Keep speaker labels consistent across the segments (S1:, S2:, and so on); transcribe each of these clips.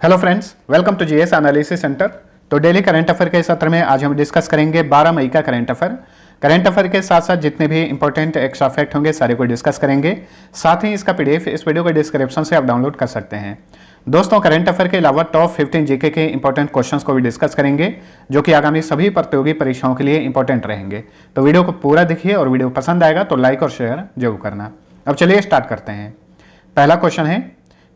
S1: Hello friends, welcome to GS analysis centre. तो daily current affair के सत्र में आज हम डिस्कस करेंगे 12 मई का करंट अफेयर। करंट अफेयर के साथ साथ जितने भी इंपॉर्टेंट एक्स्ट्रा फैक्ट होंगे सारे को डिस्कस करेंगे। साथ ही इसका पीडीएफ इस वीडियो के डिस्क्रिप्शन से आप डाउनलोड कर सकते हैं। दोस्तों, करंट अफेयर के अलावा टॉप 15 जीके के इंपॉर्टेंट क्वेश्चंस को भी डिस्कस करेंगे, जो कि आगामी सभी प्रतियोगी परीक्षाओं के लिए इंपॉर्टेंट रहेंगे। तो वीडियो को पूरा देखिए और वीडियो पसंद आएगा तो लाइक और शेयर जरूर करना। अब चलिए स्टार्ट करते हैं। पहला क्वेश्चन है,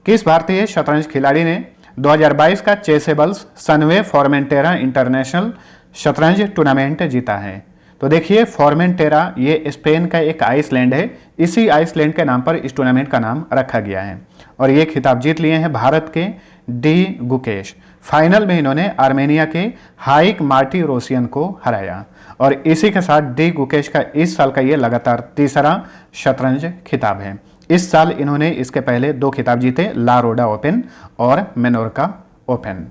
S1: किस भारतीय शतरंज खिलाड़ी ने 2022 का चेसेबल्स सनवे फॉर्मेंटेरा इंटरनेशनल शतरंज टूर्नामेंट जीता है? तो देखिए, फॉर्मेंटेरा ये स्पेन का एक आइसलैंड है। इसी आइसलैंड के नाम पर इस टूर्नामेंट का नाम रखा गया है और ये खिताब जीत लिए हैं भारत के डी गुकेश। फाइनल में इन्होंने आर्मेनिया के हाइक मार्टिरोसियन को हराया और इसी के साथ डी गुकेश का इस साल का ये लगातार तीसरा शतरंज खिताब है। इस साल इन्होंने इसके पहले 2 खिताब जीते, ला रोडा ओपन और मेनोर्का ओपन।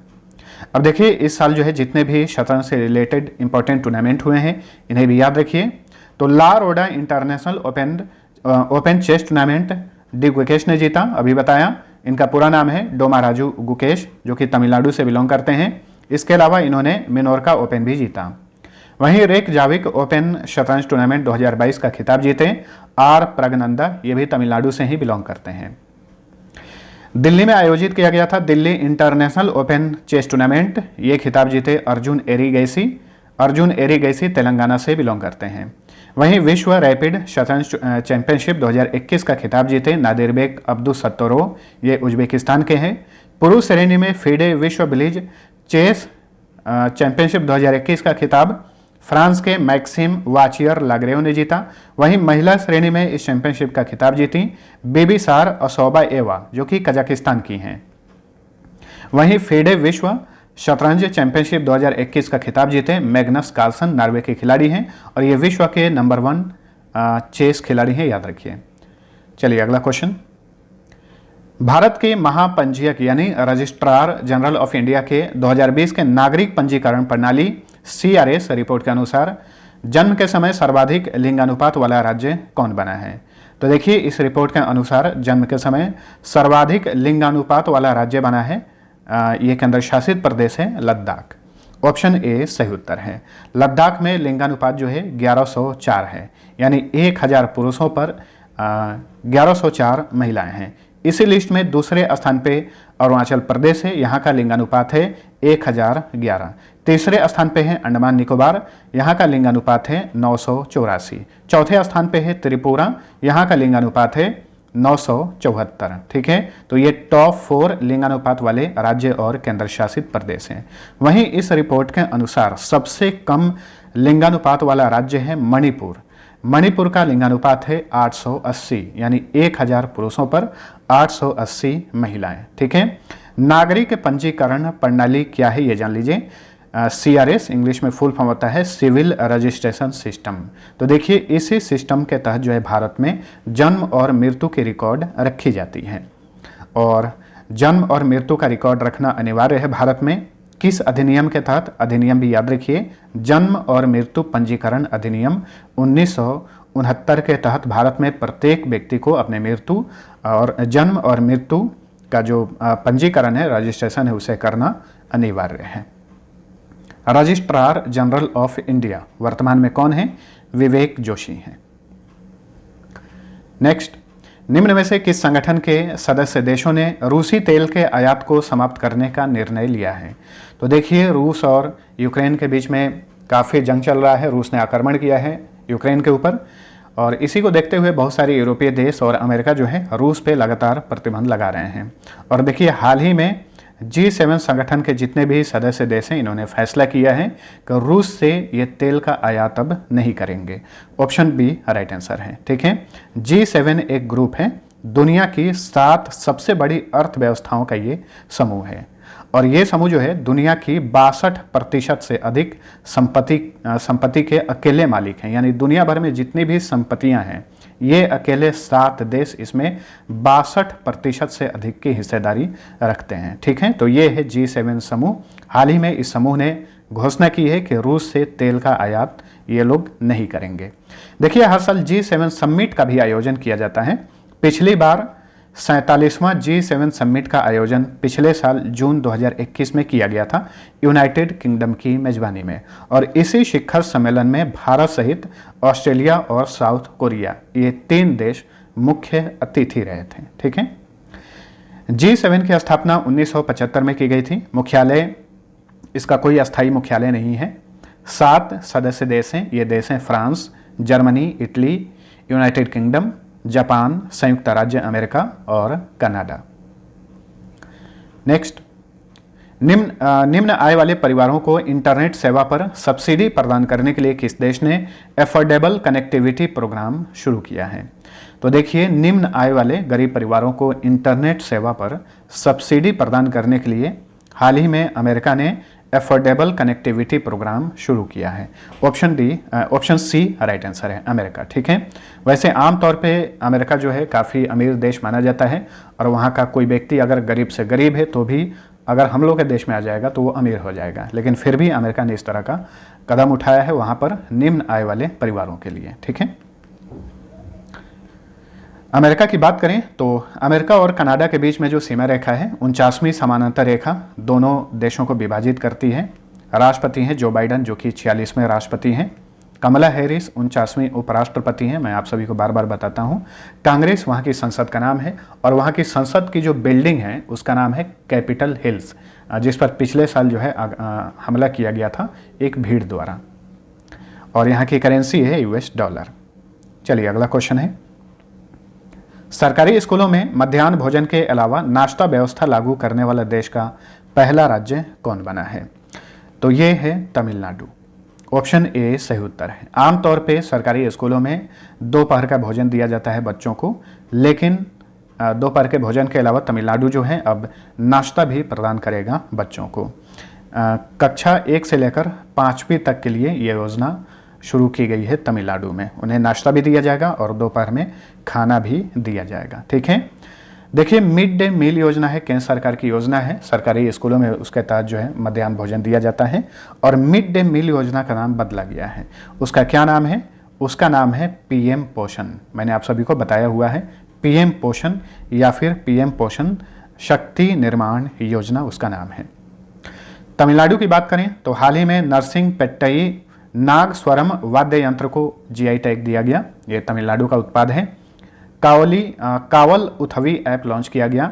S1: अब देखिए, इस साल जो है जितने भी शतरंज से रिलेटेड इंपॉर्टेंट टूर्नामेंट हुए हैं इन्हें भी याद रखिए। तो La Roda international open chess tournament D Gukesh ने जीता, अभी बताया। इनका पूरा नाम है डोमाराजू गुकेश, जो कि तमिलनाडु से बिलोंग करते हैं। इसके अलावा इन्होंने मेनोर्का ओपन भी जीता। वहीं रेकजाविक ओपन शतरंज टूर्नामेंट 2022 का खिताब जीते आर प्रगनंदा, ये भी तमिलनाडु से ही बिलोंग करते हैं। दिल्ली में आयोजित किया गया था Delhi international open chess tournament, ये खिताब जीते अर्जुन एरिगैसी तेलंगाना से बिलोंग करते हैं। वहीं विश्व रैपिड शतरंज चैंपियनशिप 2021 का खिताब जीते नादिरबेक अब्दुसत्तोरोव, ये उज्बेकिस्तान के हैं। पुरुष श्रेणी में फीडे विश्व ब्लिज चेस चैंपियनशिप 2021 का खिताब फ्रांस के मैक्सिम वाचियर लाग्रेव ने जीता। वहीं महिला श्रेणी में इस चैंपियनशिप का खिताब जीती बेबीसार असोबाएवा, जो कि कजाकिस्तान की हैं। वहीं फेडे विश्व शतरंज चैंपियनशिप 2021 का खिताब जीते मैग्नस कार्लसन, नॉर्वे के खिलाड़ी हैं और ये विश्व के नंबर 1 चेस खिलाड़ी हैं, याद रखिए। चलिए अगला क्वेश्चन। भारत के महापंजीयक यानी रजिस्ट्रार जनरल ऑफ इंडिया के 2020 के नागरिक पंजीकरण प्रणाली CRS रिपोर्ट के अनुसार जन्म के समय सर्वाधिक लिंगानुपात वाला राज्य कौन बना है? तो देखिए, इस रिपोर्ट के अनुसार जन्म के समय सर्वाधिक लिंगानुपात वाला राज्य बना है ये केंद्र शासित प्रदेश है लद्दाख। ऑप्शन ए सही उत्तर है। लद्दाख में लिंगानुपात जो है 1104 है, यानी 1000 पुरुषों पर 1104 महिलाएं हैं। इसी लिस्ट में दूसरे स्थान पे अरुणाचल प्रदेश है, यहाँ का लिंगानुपात है 1011। तीसरे स्थान पे है अंडमान निकोबार, यहाँ का लिंगानुपात है 984। चौथे स्थान पे है त्रिपुरा, यहाँ का लिंगानुपात है 974। ठीक है, तो ये टॉप 4 लिंगानुपात वाले राज्य और केंद्र शासित प्रदेश हैं। वहीं इस रिपोर्ट के अनुसार सबसे कम लिंगानुपात वाला राज्य है मणिपुर। मणिपुर का लिंगानुपात है 880, यानी 1000 पुरुषों पर 880 महिलाएं। ठीक है, नागरिक पंजीकरण प्रणाली क्या है ये जान लीजिए। CRS इंग्लिश में फुल फॉर्म होता है सिविल रजिस्ट्रेशन सिस्टम। तो देखिए, इसी सिस्टम के तहत जो है भारत में जन्म और मृत्यु की रिकॉर्ड रखी जाती है और जन्म और मृत्यु का रिकॉर्ड रखना अनिवार्य है भारत में। किस अधिनियम के तहत? अधिनियम भी याद रखिए, जन्म और मृत्यु पंजीकरण अधिनियम 1969 के तहत भारत में प्रत्येक व्यक्ति को अपने मृत्यु और जन्म और मृत्यु का जो पंजीकरण है, रजिस्ट्रेशन है, उसे करना अनिवार्य है। रजिस्ट्रार जनरल ऑफ इंडिया वर्तमान में कौन है? विवेक जोशी हैं। नेक्स्ट, निम्न में से किस संगठन के सदस्य देशों ने रूसी तेल के आयात को समाप्त करने का निर्णय लिया है? तो देखिए, रूस और यूक्रेन के बीच में काफ़ी जंग चल रहा है। रूस ने आक्रमण किया है यूक्रेन के ऊपर और इसी को देखते हुए बहुत सारे यूरोपीय देश और अमेरिका जो है रूस पे लगातार प्रतिबंध लगा रहे हैं। और देखिए, हाल ही में G7 संगठन के जितने भी सदस्य देश हैं इन्होंने फैसला किया है कि रूस से ये तेल का आयात अब नहीं करेंगे। ऑप्शन बी राइट आंसर है। ठीक है, G7 एक ग्रुप है, दुनिया की 7 सबसे बड़ी अर्थव्यवस्थाओं का ये समूह है और ये समूह जो है दुनिया की 62% से अधिक संपत्ति के अकेले मालिक हैं। यानी दुनिया भर में जितनी भी संपत्तियां हैं ये अकेले 7 देश इसमें 62% से अधिक की हिस्सेदारी रखते हैं। ठीक है, तो ये है G7 समूह। हाल ही में इस समूह ने घोषणा की है कि रूस से तेल का आयात ये लोग नहीं करेंगे। देखिए, हर साल G7 समिट का भी आयोजन किया जाता है। पिछली बार 47वां G7 समिट का आयोजन पिछले साल जून 2021 में किया गया था यूनाइटेड किंगडम की मेजबानी में, और इसी शिखर सम्मेलन में भारत सहित ऑस्ट्रेलिया और साउथ कोरिया ये 3 देश मुख्य अतिथि रहे थे। ठीक है। G7 की स्थापना 1975 में की गई थी। मुख्यालय इसका कोई अस्थायी मुख्यालय नहीं है। 7 सदस्य देश हैं। ये देश हैं France, Germany, Italy, United kingdom, Japan, संयुक्त राज्य अमेरिका और कनाडा। नेक्स्ट, निम्न आय वाले परिवारों को इंटरनेट सेवा पर सब्सिडी प्रदान करने के लिए किस देश ने एफोर्डेबल कनेक्टिविटी प्रोग्राम शुरू किया है? तो देखिए, निम्न आय वाले गरीब परिवारों को इंटरनेट सेवा पर सब्सिडी प्रदान करने के लिए हाल ही में अमेरिका ने एफोर्डेबल कनेक्टिविटी प्रोग्राम शुरू किया है। ऑप्शन सी राइट आंसर है, अमेरिका। ठीक है। वैसे आमतौर पे अमेरिका जो है काफ़ी अमीर देश माना जाता है, और वहाँ का कोई व्यक्ति अगर गरीब से गरीब है तो भी अगर हम लोग के देश में आ जाएगा तो वो अमीर हो जाएगा, लेकिन फिर भी अमेरिका ने इस तरह का कदम उठाया है वहाँ पर निम्न आय वाले परिवारों के लिए। ठीक है। अमेरिका की बात करें तो अमेरिका और कनाडा के बीच में जो सीमा रेखा है 49वीं समानांतर रेखा दोनों देशों को विभाजित करती है। राष्ट्रपति हैं जो बाइडन, जो कि 46वें राष्ट्रपति हैं। कमला हैरिस 49वीं उपराष्ट्रपति हैं। मैं आप सभी को बार बार बताता हूं। कांग्रेस वहां की संसद का नाम है, और वहां की संसद की जो बिल्डिंग है उसका नाम है कैपिटल हिल्स, जिस पर पिछले साल जो है हमला किया गया था एक भीड़ द्वारा, और यहाँ की करेंसी है US डॉलर। चलिए अगला क्वेश्चन है, सरकारी स्कूलों में मध्याह्न भोजन के अलावा नाश्ता व्यवस्था लागू करने वाला देश का पहला राज्य कौन बना है? तो ये है तमिलनाडु। ऑप्शन ए सही उत्तर है। आमतौर पे सरकारी स्कूलों में दोपहर का भोजन दिया जाता है बच्चों को, लेकिन दोपहर के भोजन के अलावा तमिलनाडु जो है अब नाश्ता भी प्रदान करेगा बच्चों को। कक्षा 1 से लेकर 5वीं तक के लिए ये योजना शुरू की गई है तमिलनाडु में। उन्हें नाश्ता भी दिया जाएगा और दोपहर में खाना भी दिया जाएगा। ठीक है। देखिए, मिड डे मील योजना है, केंद्र सरकार की योजना है। सरकारी स्कूलों में उसके तहत जो है मध्याह्न भोजन दिया जाता है, और मिड डे मील योजना का नाम बदला गया है। उसका क्या नाम है? उसका नाम है PM पोषण। मैंने आप सभी को बताया हुआ है, PM पोषण या फिर PM पोषण शक्ति निर्माण योजना उसका नाम है। तमिलनाडु की बात करें तो हाल ही में नरसिंह पेट्टई नागस्वरम वाद्य यंत्र को GI टैग दिया गया। ये तमिलनाडु का उत्पाद है। कावल उथवी ऐप लॉन्च किया गया।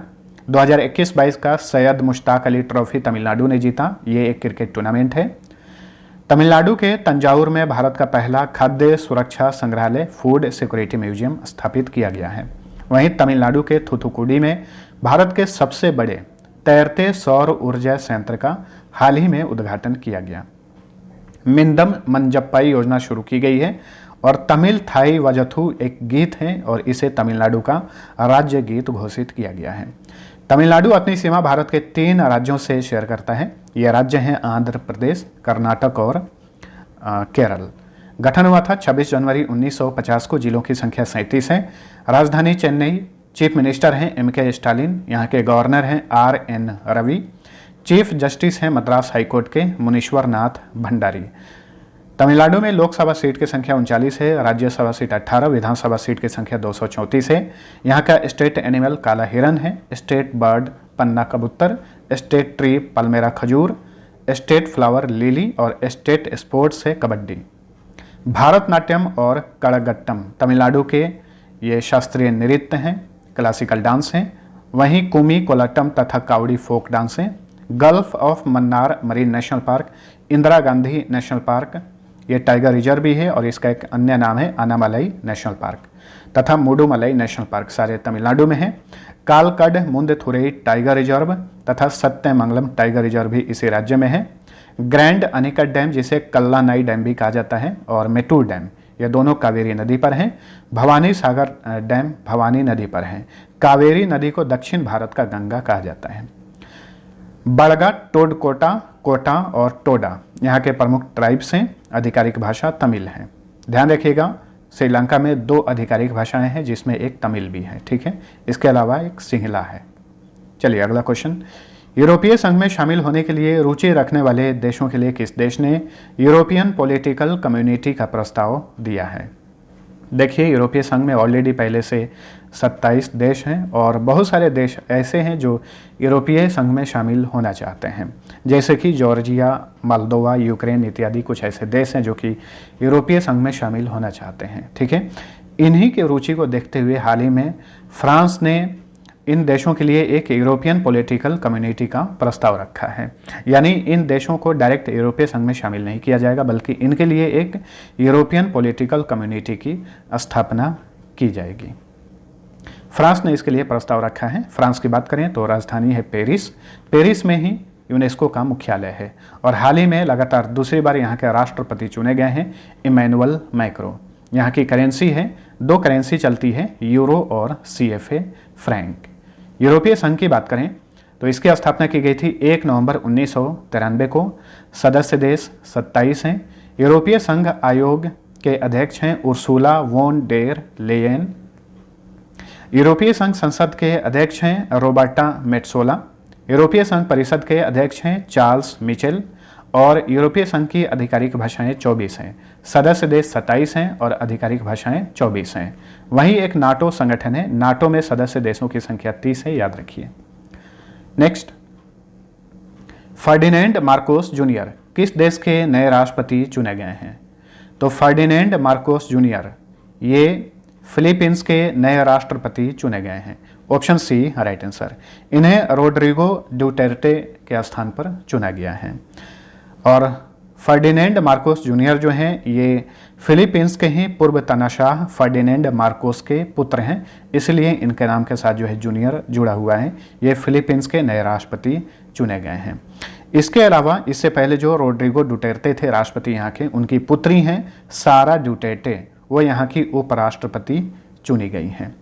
S1: 2021-22 का सैयद मुश्ताक अली ट्रॉफी तमिलनाडु ने जीता। ये एक क्रिकेट टूर्नामेंट है। तमिलनाडु के तंजावुर में भारत का पहला खाद्य सुरक्षा संग्रहालय फूड सिक्योरिटी म्यूजियम स्थापित किया गया है। वहीं तमिलनाडु के थूथुकुडी में भारत के सबसे बड़े तैरते सौर ऊर्जा संयंत्र का हाल ही में उद्घाटन किया गया। मिंदम मंजप्पाई योजना शुरू की गई है, और तमिल थाई वजथु एक गीत है और इसे तमिलनाडु का राज्य गीत घोषित किया गया है। तमिलनाडु अपनी सीमा भारत के 3 राज्यों से शेयर करता है। ये राज्य हैं आंध्र प्रदेश, कर्नाटक और केरल। गठन हुआ था 26 जनवरी 1950 को। जिलों की संख्या 37 है। राजधानी चेन्नई। चीफ मिनिस्टर हैं MK स्टालिन। यहाँ के गवर्नर हैं RN रवि। चीफ जस्टिस हैं मद्रास हाईकोर्ट के मुनीश्वर नाथ भंडारी। तमिलनाडु में लोकसभा सीट की संख्या 39 है, राज्यसभा सीट 18, विधानसभा सीट की संख्या 234 है। यहाँ का स्टेट एनिमल काला हिरन है, स्टेट बर्ड पन्ना कबूतर, स्टेट ट्री पलमेरा खजूर, स्टेट फ्लावर लिली, और स्टेट स्पोर्ट्स है कबड्डी। भारतनाट्यम और कड़गट्टम तमिलनाडु के ये शास्त्रीय नृत्य हैं, क्लासिकल डांस हैं। वहीं कुमी कोलाटम तथा कावड़ी फोक डांस हैं। Gulf of Mannar marine national park, Indira Gandhi national park, ये टाइगर रिजर्व भी है, और इसका एक अन्य नाम है अनामलाई नेशनल पार्क, तथा मुडुमलाई नेशनल पार्क, सारे तमिलनाडु में है। कालकड मुंदथुरई टाइगर रिजर्व तथा सत्यमंगलम टाइगर रिजर्व भी इसी राज्य में है। ग्रैंड अनिकट डैम, जिसे कल्लानाई डैम भी कहा जाता है, और मेटूर डैम, ये दोनों कावेरी नदी पर हैं। भवानी सागर डैम भवानी नदी पर है। कावेरी नदी को दक्षिण भारत का गंगा कहा जाता है। बड़गा, टोडकोटा, कोटा और टोडा यहाँ के प्रमुख ट्राइब्स हैं। आधिकारिक भाषा तमिल है। ध्यान रखिएगा, श्रीलंका में 2 आधिकारिक भाषाएं हैं जिसमें एक तमिल भी है। ठीक है। इसके अलावा एक सिंहला है। चलिए अगला क्वेश्चन, यूरोपीय संघ में शामिल होने के लिए रुचि रखने वाले देशों के लिए किस देश ने यूरोपियन पॉलिटिकल कम्युनिटी का प्रस्ताव दिया है? देखिए, यूरोपीय संघ में ऑलरेडी पहले से 27 देश हैं और बहुत सारे देश ऐसे हैं जो यूरोपीय संघ में शामिल होना चाहते हैं, जैसे कि जॉर्जिया, मोल्दोवा, यूक्रेन इत्यादि कुछ ऐसे देश हैं जो कि यूरोपीय संघ में शामिल होना चाहते हैं। ठीक है, इन्हीं की रुचि को देखते हुए हाल ही में फ्रांस ने इन देशों के लिए एक यूरोपियन पॉलिटिकल कम्युनिटी का प्रस्ताव रखा है। यानी इन देशों को डायरेक्ट यूरोपीय संघ में शामिल नहीं किया जाएगा, बल्कि इनके लिए एक यूरोपियन पॉलिटिकल कम्युनिटी की स्थापना की जाएगी। फ्रांस ने इसके लिए प्रस्ताव रखा है। फ्रांस की बात करें तो राजधानी है पेरिस। पेरिस में ही यूनेस्को का मुख्यालय है और हाल ही में लगातार दूसरी बार यहाँ के राष्ट्रपति चुने गए हैं इमैनुअल मैक्रो। यहाँ की करेंसी है, 2 करेंसी चलती है, यूरो और CFA फ्रैंक। यूरोपीय संघ की बात करें तो इसकी स्थापना की गई थी 1 नवंबर 1993 को। सदस्य देश 27 हैं। यूरोपीय संघ आयोग के अध्यक्ष हैं उर्सुला वॉन डेर लेयन। यूरोपीय संघ संसद के अध्यक्ष हैं रोबर्टा मेट्सोला। यूरोपीय संघ परिषद के अध्यक्ष हैं चार्ल्स मिचेल और यूरोपीय संघ की आधिकारिक भाषाएं 24 हैं। सदस्य देश 27 हैं और आधिकारिक भाषाएं 24 हैं। वहीं एक नाटो संगठन है। नाटो में सदस्य देशों की संख्या 30 है, याद रखिए। नेक्स्ट, फर्डिनेंड मार्कोस जूनियर किस देश के नए राष्ट्रपति चुने गए हैं? तो फर्डिनेंड मार्कोस जूनियर ये फिलीपींस के नए राष्ट्रपति चुने गए हैं। Option C right answer. इन्हें रोड्रिगो डुटेर्टे के स्थान पर चुना गया है। और फर्डिनेंड मार्कोस जूनियर जो हैं ये फिलीपींस के ही पूर्व तानाशाह फर्डिनेंड मार्कोस के पुत्र हैं, इसलिए इनके नाम के साथ जो है जूनियर जुड़ा हुआ है। ये फिलीपींस के नए राष्ट्रपति चुने गए हैं। इसके अलावा इससे पहले जो रोड्रिगो डुटेर्टे थे राष्ट्रपति यहाँ के, उनकी पुत्री हैं सारा डुटेर्टे, वो यहाँ की उपराष्ट्रपति चुनी गई हैं।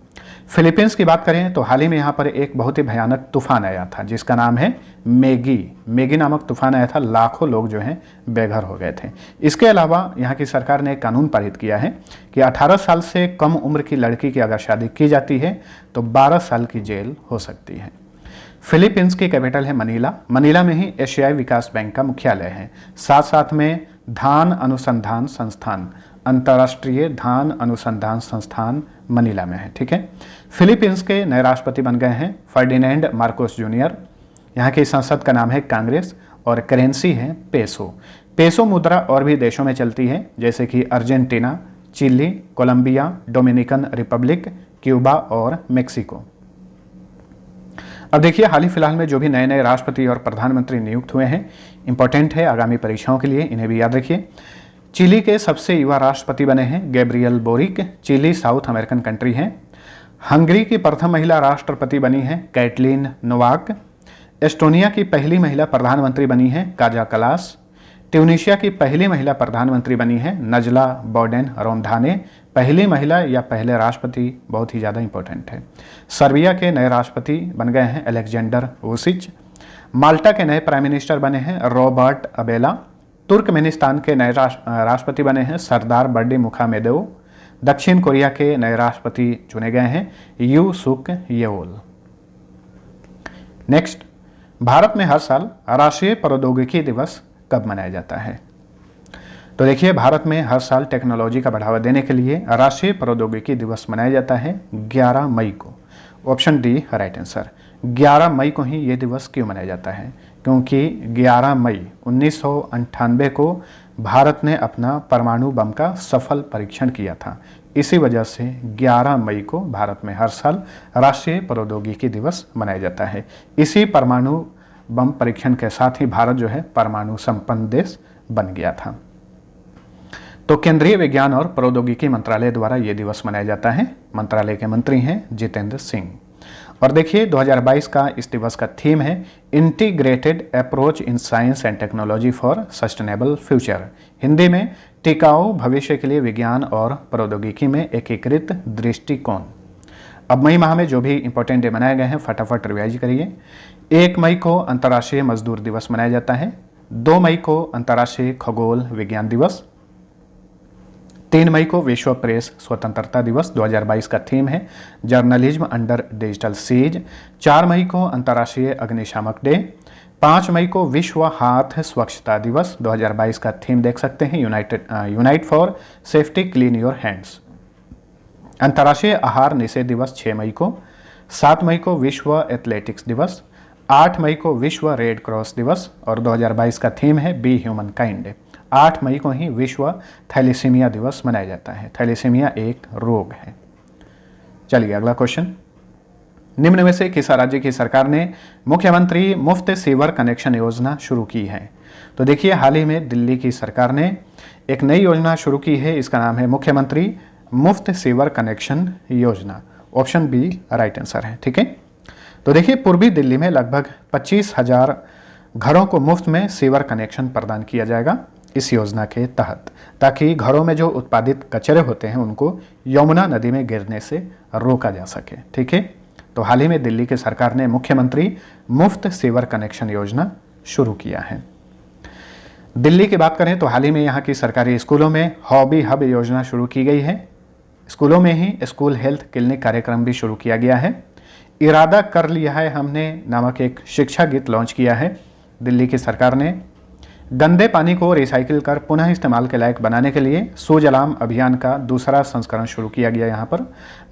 S1: फिलीपींस की बात करें तो हाल ही में यहाँ पर एक बहुत ही भयानक तूफान आया था जिसका नाम है मैगी नामक तूफान आया था। लाखों लोग जो हैं बेघर हो गए थे। इसके अलावा यहाँ की सरकार ने एक कानून पारित किया है कि 18 साल से कम उम्र की लड़की की अगर शादी की जाती है तो 12 साल की जेल हो सकती है। फिलीपींस की कैपिटल है मनीला। मनीला में ही एशियाई विकास बैंक का मुख्यालय है। साथ साथ में धान अनुसंधान संस्थान, अंतर्राष्ट्रीय धान अनुसंधान संस्थान मनीला में है। ठीक है, फिलीपींस के नए राष्ट्रपति बन गए हैं फर्डिनेंड मार्कोस जूनियर। यहाँ की संसद का नाम है कांग्रेस और करेंसी है पेसो। पेसो मुद्रा और भी देशों में चलती है, जैसे कि Argentina, Chile, Colombia, Dominican Republic, Cuba और मेक्सिको। अब देखिए, हाल ही फिलहाल में जो भी नए नए राष्ट्रपति और प्रधानमंत्री नियुक्त हुए हैं, इंपॉर्टेंट है आगामी परीक्षाओं के लिए, इन्हें भी याद रखिए। चिली के सबसे युवा राष्ट्रपति बने हैं Gabriel Boric. Chile South American country है। हंगरी की प्रथम महिला राष्ट्रपति बनी है कैटलीन नोवाक। एस्टोनिया की पहली महिला प्रधानमंत्री बनी है काजा कलास। ट्यूनीशिया की पहली महिला प्रधानमंत्री बनी है नजला बोर्डेन रोमधाने। पहली महिला या पहले राष्ट्रपति बहुत ही ज़्यादा इंपॉर्टेंट है। सर्बिया के नए राष्ट्रपति बन गए हैं अलेक्जेंडर वुसिच। माल्टा के नए प्राइम मिनिस्टर बने हैं रॉबर्ट अबेला। तुर्कमेनिस्तान के नए राष्ट्रपति बने हैं सरदार बर्डी मुखामेदोव। दक्षिण कोरिया के नए राष्ट्रपति चुने गए हैं यू सुक येओल। नेक्स्ट, भारत में हर साल राष्ट्रीय प्रौद्योगिकी दिवस कब मनाया जाता है? तो देखिए, भारत में हर साल टेक्नोलॉजी का बढ़ावा देने के लिए राष्ट्रीय प्रौद्योगिकी दिवस मनाया जाता है 11 मई को। Option D right answer. 11 मई को ही ये दिवस क्यों मनाया जाता है? क्योंकि 11 मई 1998 को भारत ने अपना परमाणु बम का सफल परीक्षण किया था। इसी वजह से 11 मई को भारत में हर साल राष्ट्रीय प्रौद्योगिकी दिवस मनाया जाता है। इसी परमाणु बम परीक्षण के साथ ही भारत जो है परमाणु संपन्न देश बन गया था। तो केंद्रीय विज्ञान और प्रौद्योगिकी मंत्रालय द्वारा ये दिवस मनाया जाता है। मंत्रालय के मंत्री हैं जितेंद्र सिंह। और देखिए, 2022 का इस दिवस का थीम है integrated approach in science and technology for sustainable future. Hindi में टिकाऊ भविष्य के लिए विज्ञान और प्रौद्योगिकी में एकीकृत दृष्टिकोण। अब मई माह में जो भी इंपॉर्टेंट डे मनाए गए हैं फटाफट रिवाइज करिए। 1 मई को अंतर्राष्ट्रीय मजदूर दिवस मनाया जाता है। 2 मई को अंतर्राष्ट्रीय खगोल विज्ञान दिवस। 3 मई को विश्व प्रेस स्वतंत्रता दिवस। 2022 का थीम है जर्नलिज्म अंडर डिजिटल सीज। 4 मई को अंतर्राष्ट्रीय अग्निशामक डे। 5 मई को विश्व हाथ स्वच्छता दिवस। 2022 का थीम देख सकते हैं unite for safety clean your hands. अंतर्राष्ट्रीय आहार निषेध दिवस 6 मई को, 7 मई को विश्व एथलेटिक्स दिवस, 8 मई को विश्व रेड क्रॉस दिवस और 2022 का थीम है बी ह्यूमन काइंड। 8 मई को ही विश्व थैलेसीमिया दिवस मनाया जाता है। थैलेसीमिया एक रोग है। चलिए अगला क्वेश्चन, निम्न में से किस राज्य की सरकार ने मुख्यमंत्री मुफ्त सीवर कनेक्शन योजना शुरू की है? तो देखिए हाल ही में दिल्ली की सरकार ने एक नई योजना शुरू की है, इसका नाम है मुख्यमंत्री मुफ्त सीवर कनेक्शन योजना। ऑप्शन बी राइट आंसर है। ठीक है, तो देखिए पूर्वी दिल्ली में लगभग 25,000 घरों को मुफ्त में सीवर कनेक्शन प्रदान किया जाएगा इस योजना के तहत, ताकि घरों में जो उत्पादित कचरे होते हैं उनको यमुना नदी में गिरने से रोका जा सके। ठीक है, तो हाल ही में दिल्ली की सरकार ने मुख्यमंत्री मुफ्त सीवर कनेक्शन योजना शुरू किया है। दिल्ली की बात करें तो हाल ही में यहाँ की सरकारी स्कूलों में हॉबी हब योजना शुरू की गई है। स्कूलों में ही स्कूल हेल्थ क्लिनिक कार्यक्रम भी शुरू किया गया है। इरादा कर लिया है हमने नामक एक शिक्षा गीत लॉन्च किया है दिल्ली की सरकार ने। गंदे पानी को रिसाइकिल कर पुनः इस्तेमाल के लायक बनाने के लिए सुजलाम अभियान का दूसरा संस्करण शुरू किया गया। यहाँ पर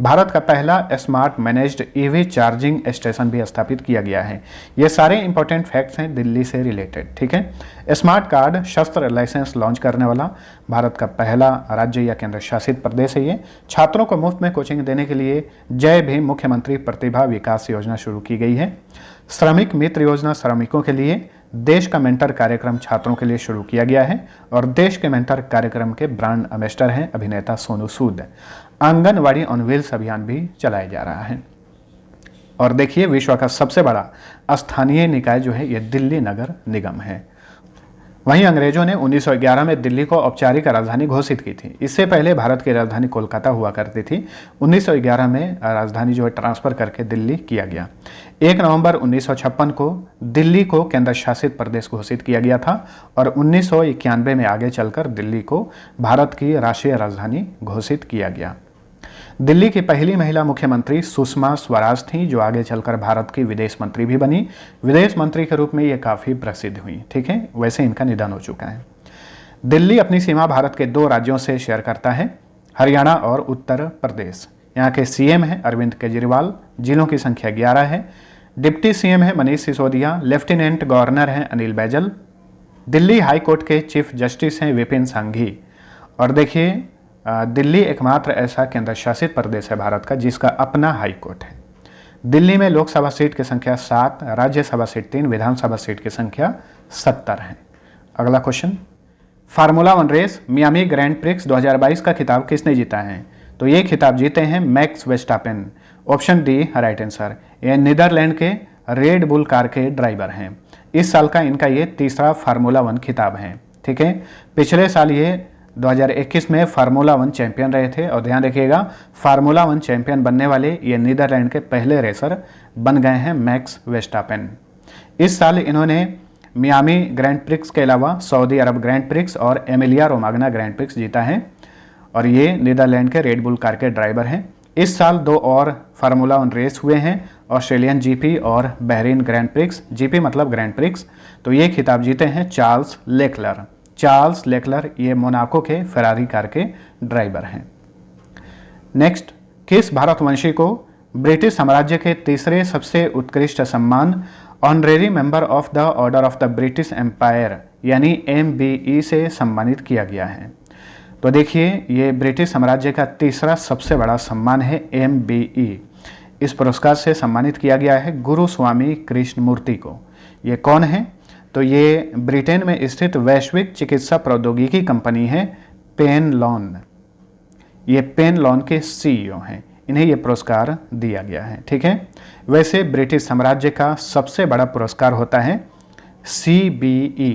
S1: भारत का पहला smart managed EV charging station भी स्थापित किया गया है। ये सारे इंपॉर्टेंट फैक्ट्स हैं दिल्ली से रिलेटेड। ठीक है, स्मार्ट कार्ड शस्त्र लाइसेंस लॉन्च करने वाला भारत का पहला राज्य या केंद्र शासित प्रदेश है ये। छात्रों को मुफ्त में कोचिंग देने के लिए जय भीम मुख्यमंत्री प्रतिभा विकास योजना शुरू की गई है। श्रमिक मित्र योजना श्रमिकों के लिए, देश का मेंटर कार्यक्रम छात्रों के लिए शुरू किया गया है और देश के मेंटर कार्यक्रम के ब्रांड एम्बेसडर हैं अभिनेता सोनू सूद। आंगनवाड़ी ऑन व्हील्स अभियान भी चलाया जा रहा है। और देखिए विश्व का सबसे बड़ा स्थानीय निकाय जो है ये दिल्ली नगर निगम है। वहीं अंग्रेजों ने 1911 में दिल्ली को औपचारिक राजधानी घोषित की थी। इससे पहले भारत की राजधानी कोलकाता हुआ करती थी। 1911 में राजधानी जो है ट्रांसफर करके दिल्ली किया गया। 1 नवंबर 1956 को दिल्ली को केंद्र शासित प्रदेश घोषित किया गया था और 1991 में आगे चलकर दिल्ली को भारत की राष्ट्रीय राजधानी घोषित किया गया। दिल्ली की पहली महिला मुख्यमंत्री सुषमा स्वराज थी, जो आगे चलकर भारत की विदेश मंत्री भी बनी। विदेश मंत्री के रूप में ये काफ़ी प्रसिद्ध हुई। ठीक है, वैसे इनका निधन हो चुका है। दिल्ली अपनी सीमा भारत के 2 राज्यों से शेयर करता है, हरियाणा और उत्तर प्रदेश। यहाँ के सीएम हैं अरविंद केजरीवाल, जिलों की संख्या 11 है। डिप्टी सीएम है मनीष सिसोदिया, लेफ्टिनेंट गवर्नर हैं अनिल बैजल। दिल्ली हाई कोर्ट के चीफ जस्टिस हैं विपिन सांघी। और देखिए दिल्ली एकमात्र ऐसा केंद्र शासित प्रदेश है भारत का जिसका अपना हाई कोर्ट है। दिल्ली में लोकसभा सीट की संख्या 7, राज्यसभा सीट 3, विधानसभा सीट की संख्या 70 है। अगला question, formula 1 race Miami Grand Prix 2022 का खिताब किसने जीता है? तो ये खिताब जीते हैं Max Verstappen. Option D right answer. ये नीदरलैंड के रेड बुल कार के ड्राइवर हैं। इस साल का इनका ये तीसरा फार्मूला 1 खिताब है। ठीक है, पिछले साल ये 2021 में फार्मूला 1 चैंपियन रहे थे। और ध्यान रखिएगा फार्मूला 1 चैंपियन बनने वाले ये नीदरलैंड के पहले रेसर बन गए हैं मैक्स वेस्टापेन। इस साल इन्होंने मियामी ग्रैंड प्रिक्स के अलावा सऊदी अरब ग्रैंड प्रिक्स और एमिलिया रोमाग्ना ग्रैंड प्रिक्स जीता है और ये नीदरलैंड के रेड बुल कार के ड्राइवर हैं। इस साल 2 और फार्मूला 1 रेस हुए हैं, ऑस्ट्रेलियन जीपी और बहरीन ग्रैंड प्रिक्स। जीपी मतलब ग्रैंड प्रिक्स। तो ये खिताब जीते हैं चार्ल्स लेक्लर। चार्ल्स लेक्लर ये मोनाको के फेरारी कार के ड्राइवर हैं। नेक्स्ट, किस भारतवंशी को ब्रिटिश साम्राज्य के तीसरे सबसे उत्कृष्ट सम्मान honorary member of the Order of the British Empire यानी MBE से सम्मानित किया गया है? तो देखिए ये ब्रिटिश साम्राज्य का तीसरा सबसे बड़ा सम्मान है MBE। इस पुरस्कार से सम्मानित किया गया है गुरु स्वामी कृष्णमूर्ति को। ये कौन है? तो ये ब्रिटेन में स्थित वैश्विक चिकित्सा प्रौद्योगिकी कंपनी है पेन लॉन। ये पेन लॉन के CEO हैं, इन्हें ये पुरस्कार दिया गया है। ठीक है, वैसे ब्रिटिश साम्राज्य का सबसे बड़ा पुरस्कार होता है CBE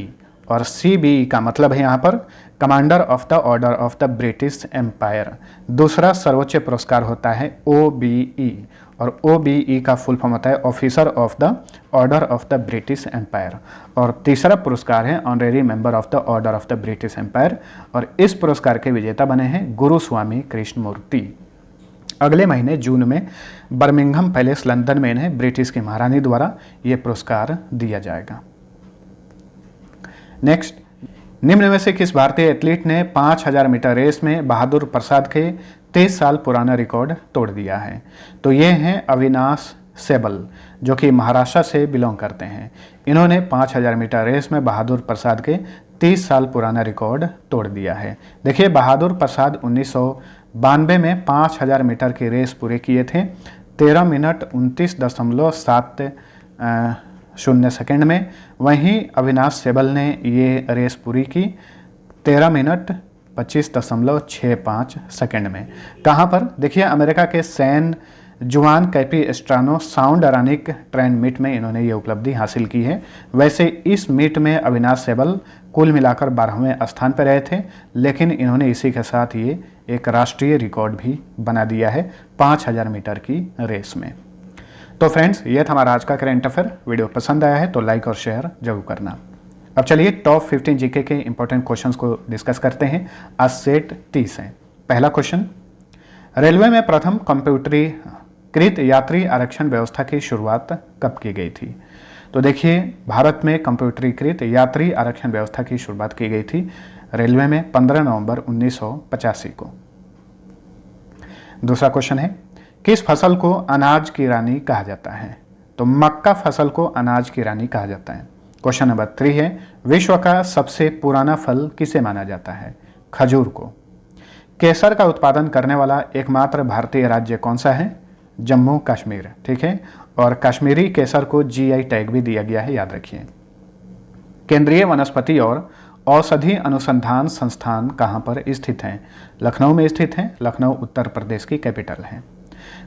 S1: और CBE का मतलब है यहाँ पर commander of the Order of the British Empire. दूसरा सर्वोच्च पुरस्कार होता है OBE और OBE का फुल फॉर्म होता है officer of the Order of the British Empire. और तीसरा पुरस्कार है honorary member of the Order of the British Empire और इस पुरस्कार के विजेता बने हैं गुरु स्वामी कृष्णमूर्ति। अगले महीने जून में बर्मिंघम पैलेस लंदन में इन्हें ब्रिटिश की महारानी द्वारा ये पुरस्कार दिया जाएगा। नेक्स्ट, निम्न में से किस भारतीय एथलीट ने 5000 मीटर रेस में बहादुर प्रसाद के 23 साल पुराना रिकॉर्ड तोड़ दिया है? तो ये हैं अविनाश सेबल, जो कि महाराष्ट्र से बिलोंग करते हैं। इन्होंने 5000 मीटर रेस में बहादुर प्रसाद के 30 साल पुराना रिकॉर्ड तोड़ दिया है। देखिए, बहादुर प्रसाद 1992 में 5000 मीटर की रेस पूरे किए थे 13 मिनट 29.70 सेकंड में। वहीं अविनाश सेबल ने ये रेस पूरी की 13 मिनट 25.65 सेकंड में। कहाँ पर? देखिए, अमेरिका के सैन जुआन कैपिस्ट्रानो साउंड अरानिक ट्रेन मीट में इन्होंने ये उपलब्धि हासिल की है। वैसे इस मीट में अविनाश सेबल कुल मिलाकर 12वें स्थान पर रहे थे, लेकिन इन्होंने इसी के साथ ये एक राष्ट्रीय रिकॉर्ड भी बना दिया है 5000 मीटर की रेस में। तो फ्रेंड्स, ये था हमारा आज का करेंट अफेयर। वीडियो पसंद आया है तो लाइक और शेयर जरूर करना। अब चलिए टॉप 15 जीके के इंपॉर्टेंट क्वेश्चंस को डिस्कस करते हैं। आज सेट 30 है। पहला क्वेश्चन, रेलवे में प्रथम कंप्यूटरीकृत यात्री आरक्षण व्यवस्था की शुरुआत कब की गई थी? तो देखिए, भारत में कंप्यूटरीकृत यात्री आरक्षण व्यवस्था की शुरुआत की गई थी रेलवे में 15 नवंबर 1985 को। दूसरा क्वेश्चन है, किस फसल को अनाज की रानी कहा जाता है? तो मक्का फसल को अनाज की रानी कहा जाता है। क्वेश्चन नंबर 3 है, विश्व का सबसे पुराना फल किसे माना जाता है? खजूर को। केसर का उत्पादन करने वाला एकमात्र भारतीय राज्य कौन सा है? जम्मू कश्मीर। ठीक है, और कश्मीरी केसर को जीआई टैग भी दिया गया है, याद रखिए। केंद्रीय वनस्पति और औषधि अनुसंधान संस्थान कहाँ पर स्थित है? लखनऊ में स्थित है। लखनऊ उत्तर प्रदेश की कैपिटल है।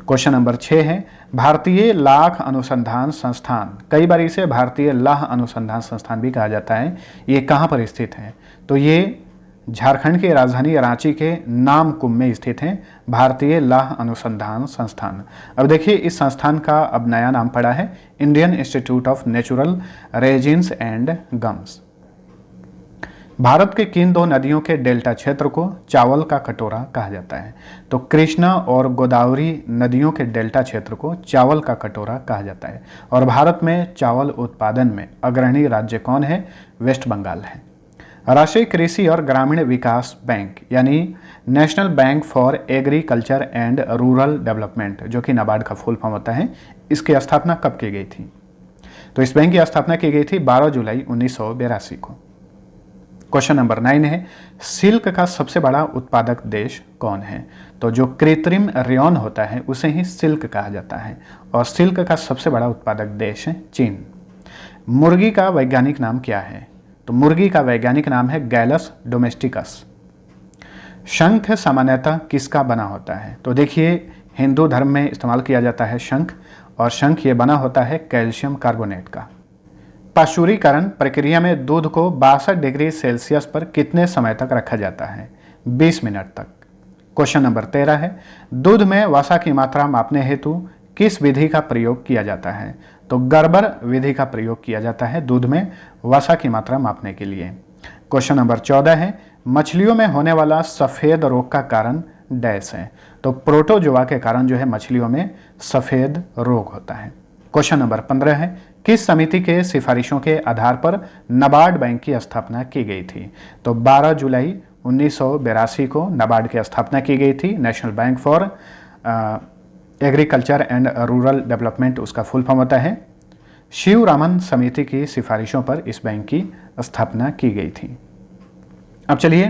S1: क्वेश्चन नंबर 6 है, भारतीय लाख अनुसंधान संस्थान, कई बार इसे भारतीय लाह अनुसंधान संस्थान भी कहा जाता है, ये कहाँ पर स्थित है? तो ये झारखंड की राजधानी रांची के नामकुम में स्थित है भारतीय लाह अनुसंधान संस्थान। अब देखिए, इस संस्थान का अब नया नाम पड़ा है Indian institute of natural resins and gums. Bharat के किन दो नदियों के डेल्टा क्षेत्र को चावल का कटोरा कहा जाता है? तो कृष्णा और गोदावरी नदियों के डेल्टा क्षेत्र को चावल का कटोरा कहा जाता है। और भारत में चावल उत्पादन में अग्रणी राज्य कौन है? वेस्ट बंगाल है। राष्ट्रीय कृषि और ग्रामीण विकास बैंक यानी national bank for agriculture and rural development, जो कि नाबार्ड का फुल फॉर्म होता है, इसकी स्थापना कब की गई थी? तो इस बैंक की स्थापना की गई थी 12 जुलाई 1982 को। क्वेश्चन नंबर 9 है, सिल्क का सबसे बड़ा उत्पादक देश कौन है? तो जो कृत्रिम रेयॉन होता है उसे ही सिल्क कहा जाता है, और सिल्क का सबसे बड़ा उत्पादक देश है चीन। मुर्गी का वैज्ञानिक नाम क्या है? तो मुर्गी का वैज्ञानिक नाम है गैलस डोमेस्टिकस। शंख सामान्यतः किसका बना होता है? तो देखिए, हिंदू धर्म में इस्तेमाल किया जाता है शंख, और शंख ये बना होता है कैल्शियम कार्बोनेट का। पाश्चुरीकरण प्रक्रिया में दूध को 62 डिग्री सेल्सियस पर कितने समय तक रखा जाता है? 20 मिनट तक। क्वेश्चन नंबर 13 है, दूध में वसा की मात्रा मापने हेतु किस विधि का प्रयोग किया जाता है? तो गर्बर विधि का प्रयोग किया जाता है दूध में वसा की मात्रा मापने के लिए। क्वेश्चन नंबर 14 है, मछलियों में होने वाला सफ़ेद रोग का कारण डैश है? तो प्रोटोजोआ के कारण जो है मछलियों में सफ़ेद रोग होता है। क्वेश्चन नंबर 15 है, किस समिति के सिफारिशों के आधार पर नाबार्ड बैंक की स्थापना की गई थी? तो 12 जुलाई 1982 को नाबार्ड की स्थापना की गई थी। National bank for agriculture and rural development उसका फुल फॉर्म होता है। शिवरामन समिति की सिफारिशों पर इस बैंक की स्थापना की गई थी। अब चलिए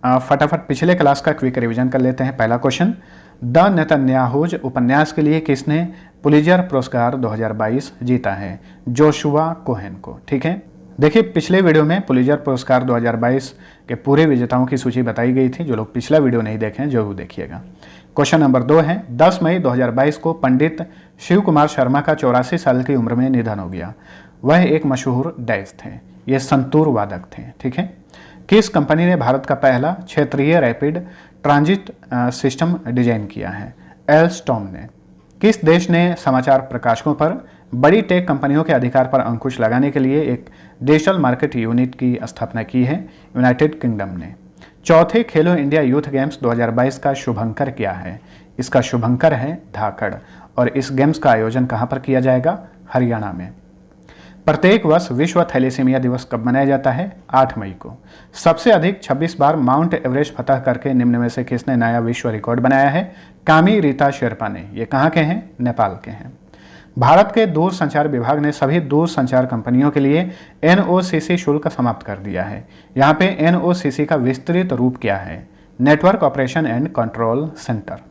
S1: फटाफट पिछले क्लास का क्विक रिवीजन कर लेते हैं। पहला क्वेश्चन, द नेतन्याहूज उपन्यास के लिए किसने पुलिजर पुरस्कार 2022 जीता है? जोशुआ कोहेन को। ठीक है, देखिए पिछले वीडियो में पुलिजर पुरस्कार 2022 के पूरे विजेताओं की सूची बताई गई थी। जो लोग पिछला वीडियो नहीं देखे हैं जरूर देखिएगा। क्वेश्चन नंबर 2 है, 10 मई 2022 को पंडित शिव कुमार शर्मा का 84 साल की उम्र में निधन हो गया। वह एक मशहूर डैश थे, ये संतूर वादक थे। ठीक है, किस कंपनी ने भारत का पहला क्षेत्रीय रैपिड ट्रांजिट सिस्टम डिजाइन किया है? एल्स्टॉम ने। किस देश ने समाचार प्रकाशकों पर बड़ी टेक कंपनियों के अधिकार पर अंकुश लगाने के लिए एक डिजिटल मार्केट यूनिट की स्थापना की है? यूनाइटेड किंगडम ने। चौथे खेलो इंडिया यूथ गेम्स 2022 का शुभंकर क्या है? इसका शुभंकर है धाकड़, और इस गेम्स का आयोजन कहाँ पर किया जाएगा? हरियाणा में। प्रत्येक वर्ष विश्व थैलेसीमिया दिवस कब मनाया जाता है? 8 मई को। सबसे अधिक 26 बार माउंट एवरेस्ट फतह करके निम्न में से किसने नया विश्व रिकॉर्ड बनाया है? कामी रीता शेरपा ने। ये कहाँ के हैं? नेपाल के हैं। भारत के दूरसंचार विभाग ने सभी दूरसंचार कंपनियों के लिए NOCC शुल्क समाप्त कर दिया है। यहाँ पे NOCC का विस्तृत रूप क्या है? Network operation and control centre.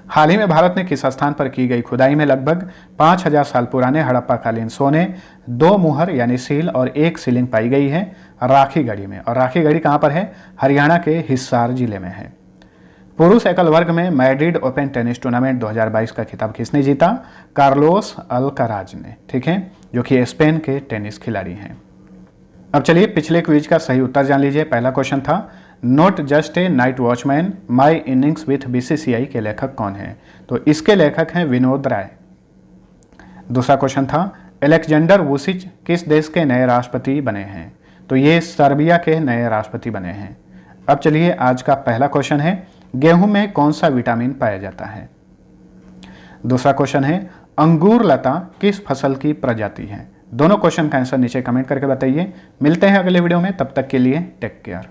S1: हाल ही में भारत ने किस स्थान पर की गई खुदाई में लगभग 5000 साल पुराने हड़प्पाकालीन सोने, 2 मुहर यानी सील और 1 सीलिंग पाई गई है? राखीगढ़ी में। और राखीगढ़ी कहाँ पर है? हरियाणा के हिसार जिले में है। पुरुष एकल वर्ग में मैड्रिड ओपन टेनिस टूर्नामेंट 2022 का खिताब किसने जीता? कार्लोस अल्कराज ने, ठीक है, जो कि स्पेन के टेनिस खिलाड़ी हैं। अब चलिए पिछले क्विज का सही उत्तर जान लीजिए। पहला क्वेश्चन था not just a night watchman, my innings with BCCI के लेखक कौन है? तो इसके लेखक हैं विनोद राय। दूसरा क्वेश्चन था अलेक्जेंडर वुसिच किस देश के नए राष्ट्रपति बने हैं? तो ये सर्बिया के नए राष्ट्रपति बने हैं। अब चलिए आज का पहला क्वेश्चन है गेहूं में कौन सा विटामिन पाया जाता है? दूसरा क्वेश्चन है अंगूर लता किस फसल की प्रजाति है? दोनों क्वेश्चन का आंसर नीचे कमेंट करके बताइए। मिलते हैं अगले वीडियो में, तब तक के लिए टेक केयर।